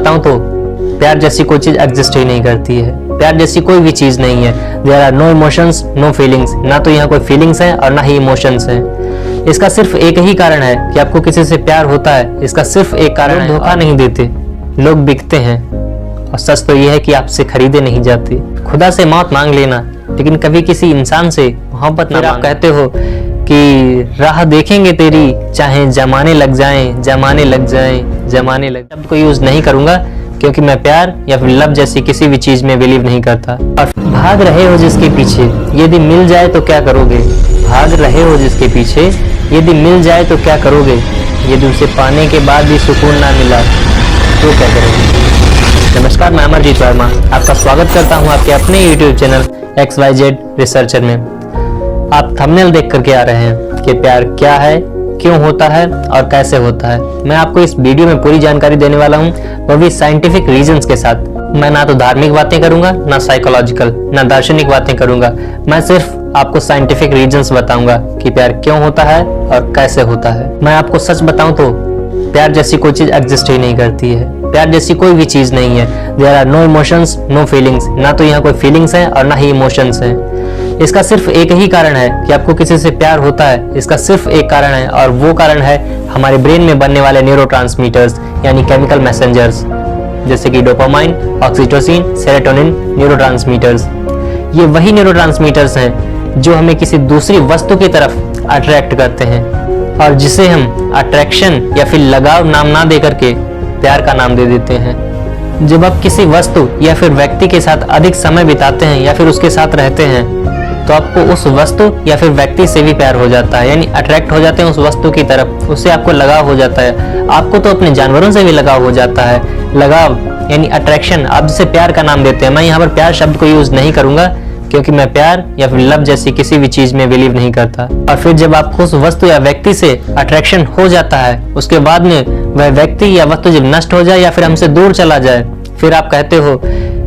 बताऊं तो प्यार जैसी कोई चीज एग्जिस्ट ही नहीं करती है। प्यार जैसी कोई भी चीज नहीं है। There are no emotions, no feelings. ना तो यहाँ कोई फीलिंग्स हैं और ना ही इमोशंस हैं। इसका सिर्फ एक ही कारण है कि आपको किसी से प्यार होता है। इसका सिर्फ एक कारण है, धोखा नहीं देते, लोग बिकते हैं। और सच तो यह है कि आपसे खरीदे नहीं जाते। खुदा से मौत मांग लेना, लेकिन कभी किसी इंसान से मोहब्बत ना। आप कहते हो कि राह देखेंगे तेरी, चाहे जमाने लग जाएं, जमाने लग जाएं, जमाने लग। शब्द को यूज नहीं करूंगा क्योंकि मैं प्यार या फिर लव जैसी किसी भी चीज में बिलीव नहीं करता। और भाग रहे हो जिसके पीछे, यदि मिल जाए तो क्या करोगे? भाग रहे हो जिसके पीछे, यदि मिल जाए तो क्या करोगे? यदि उसे पाने के बाद भी सुकून ना मिला तो क्या करोगे? नमस्कार, मैं अमरजीत वर्मा आपका स्वागत करता हूं आपके अपने YouTube चैनल XYZ रिसर्चर में। आप थंबनेल देख करके आ रहे हैं कि प्यार क्या है, क्यों होता है और कैसे होता है। मैं आपको इस वीडियो में पूरी जानकारी देने वाला हूं, वो भी साइंटिफिक रीजंस के साथ। मैं ना तो धार्मिक बातें करूंगा, ना साइकोलॉजिकल, ना दार्शनिक बातें करूंगा। मैं सिर्फ आपको साइंटिफिक रीजंस बताऊंगा कि प्यार क्यों होता है और कैसे होता है। मैं आपको सच बताऊं तो प्यार जैसी कोई चीज एग्जिस्ट ही नहीं करती है। प्यार जैसी कोई भी चीज नहीं है। There are no emotions, no feelings. ना तो यहाँ कोई फीलिंग्स हैं और ना ही इमोशंस हैं। इसका सिर्फ एक ही कारण है कि आपको किसी से प्यार होता है। इसका सिर्फ एक कारण है और वो कारण है हमारे ब्रेन में बनने वाले न्यूरोट्रांसमीटर्स यानी केमिकल मैसेंजर्स, जैसे कि डोपामाइन, ऑक्सीटोसिन, सेरोटोनिन न्यूरोट्रांसमीटर्स। ये वही न्यूरोट्रांसमीटर्स हैं जो हमें किसी दूसरी वस्तु की तरफ अट्रैक्ट करते हैं और जिसे हम अट्रैक्शन या फिर लगाव नाम ना दे करके प्यार का नाम दे देते हैं। जब आप किसी वस्तु या फिर व्यक्ति के साथ अधिक समय बिताते हैं या फिर उसके साथ रहते हैं तो आपको उस वस्तु या फिर व्यक्ति से भी प्यार हो जाता है, यानी अट्रैक्ट हो जाते हैं उस वस्तु की तरफ, उससे आपको लगाव हो जाता है। आपको तो अपने जानवरों से भी लगाव हो जाता है। लगाव यानी अट्रैक्शन, आप जिसे प्यार का नाम देते हैं। मैं यहाँ पर प्यार शब्द को यूज नहीं करूंगा क्योंकि मैं प्यार या फिर लव जैसी किसी भी चीज में बिलीव नहीं करता। और फिर जब आपको उस वस्तु या व्यक्ति से अट्रैक्शन हो जाता है, उसके बाद में वह व्यक्ति या वस्तु जब नष्ट हो जाए या फिर हमसे दूर चला जाए, फिर आप कहते हो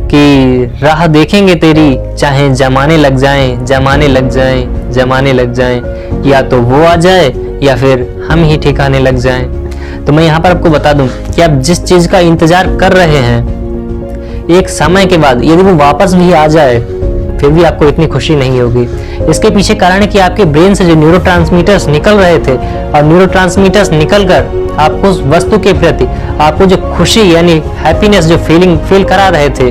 कि राह देखेंगे तेरी, चाहे जमाने लग जाएं, जमाने लग जाएं, जमाने लग जाएं, या तो वो आ जाए या फिर हम ही ठिकाने लग जाएं। तो मैं यहाँ पर आपको बता दूं कि आप जिस चीज का इंतजार कर रहे हैं, एक समय के बाद यदि वो वापस भी आ जाए फिर भी आपको इतनी खुशी नहीं होगी। इसके पीछे कारण है कि आपके ब्रेन से जो न्यूरोट्रांसमीटर्स निकल रहे थे और न्यूरोट्रांसमीटर्स निकलकर आपको उस वस्तु के प्रति आपको जो खुशी यानी हैप्पीनेस जो फील करा रहे थे,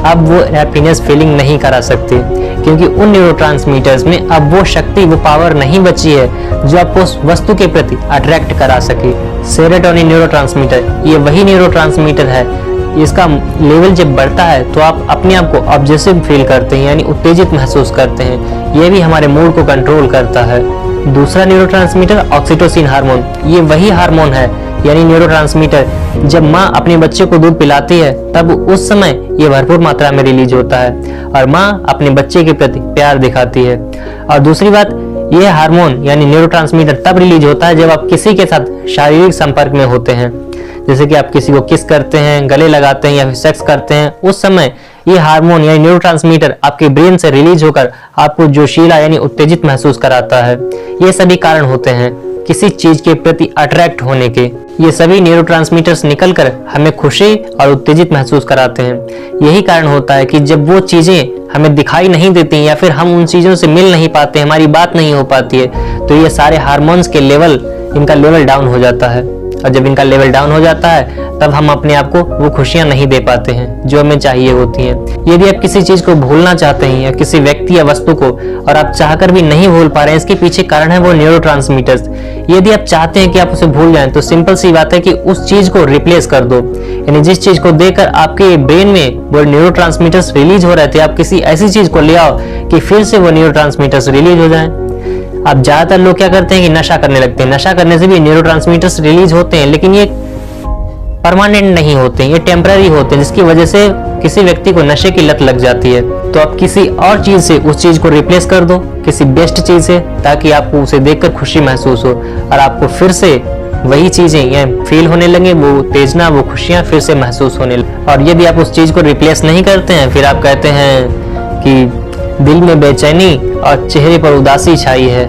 अब वो हैप्पीनेस फीलिंग नहीं करा सकते क्योंकि उन न्यूरोट्रांसमीटर्स में अब वो शक्ति, वो पावर नहीं बची है जो आपको उस वस्तु के प्रति अट्रैक्ट करा सके। सेरोटोनिन न्यूरोट्रांसमीटर, ये वही न्यूरोट्रांसमीटर है, इसका लेवल जब बढ़ता है तो आप अपने आप को ऑब्जेसिव फील करते हैं, यानी उत्तेजित महसूस करते हैं। ये भी हमारे मूड को कंट्रोल करता है। दूसरा न्यूरोट्रांसमीटर ऑक्सीटोसिन हार्मोन, ये वही हार्मोन है यानी न्यूरोट्रांसमीटर जब माँ अपने बच्चे को दूध पिलाती है तब उस समय ये भरपूर मात्रा में रिलीज होता है और माँ अपने बच्चे के प्रति प्यार दिखाती है। और दूसरी बात, ये हार्मोन यानी न्यूरोट्रांसमीटर तब रिलीज होता है जब आप किसी के साथ शारीरिक संपर्क में होते हैं, जैसे कि आप किसी को किस करते हैं, गले लगाते हैं या फिर सेक्स करते हैं। उस समय ये हार्मोन यानी न्यूरोट्रांसमीटर आपके ब्रेन से रिलीज होकर आपको जोशीला यानी उत्तेजित महसूस कराता है। ये सभी कारण होते हैं किसी चीज के प्रति अट्रैक्ट होने के। ये सभी न्यूरोट्रांसमीटर्स निकलकर हमें खुशी और उत्तेजित महसूस कराते हैं। यही कारण होता है कि जब वो चीजें हमें दिखाई नहीं देती या फिर हम उन चीजों से मिल नहीं पाते, हमारी बात नहीं हो पाती है, तो ये सारे हार्मोन्स के लेवल, इनका लेवल डाउन हो जाता है। और जब इनका लेवल डाउन हो जाता है तब हम अपने आप को वो खुशियां नहीं दे पाते हैं जो हमें चाहिए होती हैं। यदि आप किसी चीज को भूलना चाहते हैं या किसी व्यक्ति या वस्तु को और आप चाहकर भी नहीं भूल पा रहे हैं, इसके पीछे कारण है वो न्यूरोट्रांसमीटर्स। यदि आप चाहते हैं कि आप उसे भूल जाएं तो सिंपल सी बात है कि उस चीज को रिप्लेस कर दो, यानी जिस चीज को देखकर आपके ब्रेन में वो न्यूरोट्रांसमीटर्स रिलीज हो रहे थे, आप किसी ऐसी चीज को ले आओ कि फिर से वो न्यूरोट्रांसमीटर्स रिलीज हो जाएं। अब ज्यादातर लोग क्या करते हैं कि नशा करने लगते हैं। नशा करने से भी न्यूरोट्रांसमीटर्स रिलीज होते हैं, लेकिन ये परमानेंट नहीं होते, ये टेम्पररी होते हैं, जिसकी वजह से किसी व्यक्ति को नशे की लत लग जाती है। तो आप किसी और चीज से उस चीज को रिप्लेस कर दो, किसी बेस्ट चीज से, ताकि आपको उसे देखकर खुशी महसूस हो और आपको फिर से वही चीजें या फील होने लगे, वो उत्तेजना, वो खुशियां फिर से महसूस होने लगे। और यदि आप उस चीज को रिप्लेस नहीं करते हैं, फिर आप कहते हैं कि दिल में बेचैनी और चेहरे पर उदासी छाई है,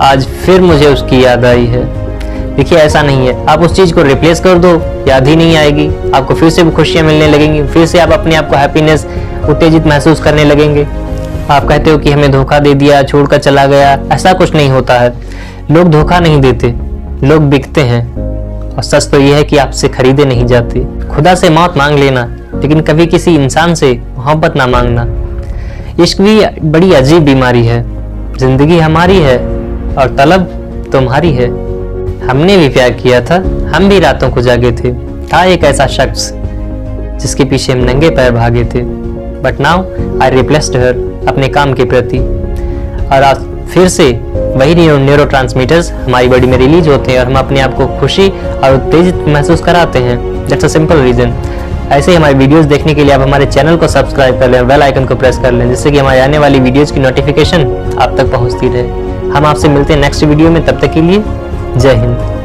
आज फिर मुझे उसकी याद आई है। देखिए ऐसा नहीं है, आप उस चीज को रिप्लेस कर दो, याद ही नहीं आएगी, आपको फिर से खुशियां मिलने लगेंगी, फिर से आप अपने आप को हैप्पीनेस उत्तेजित महसूस करने लगेंगे। आप कहते हो कि हमें धोखा दे दिया, छोड़कर चला गया, ऐसा कुछ नहीं होता है। लोग धोखा नहीं देते, लोग बिकते हैं। और सच तो यह है कि आपसे खरीदे नहीं जाते। खुदा से मौत मांग लेना, लेकिन कभी किसी इंसान से मोहब्बत ना मांगना। इश्क भी बड़ी अजीब बीमारी है। जिंदगी हमारी है और तलब तुम्हारी है। हमने भी प्यार किया था, हम भी रातों को जागे थे। था एक ऐसा शख्स जिसके पीछे हम नंगे पैर भागे थे। बट नाउ आई रिप्लेस्ड हर अपने काम के प्रति। और आज फिर से वही न्यूरोट्रांसमीटर्स हमारी बॉडी में रिलीज होते हैं और हम अपने आप को खुशी और उत्तेजित महसूस कराते हैं। That's a simple reason. ऐसे ही हमारी वीडियोस देखने के लिए आप हमारे चैनल को सब्सक्राइब कर लें, बेल आइकन को प्रेस कर लें, जिससे कि हमारी आने वाली वीडियोस की नोटिफिकेशन आप तक पहुंचती रहे। हम आपसे मिलते हैं नेक्स्ट वीडियो में, तब तक के लिए जय हिंद।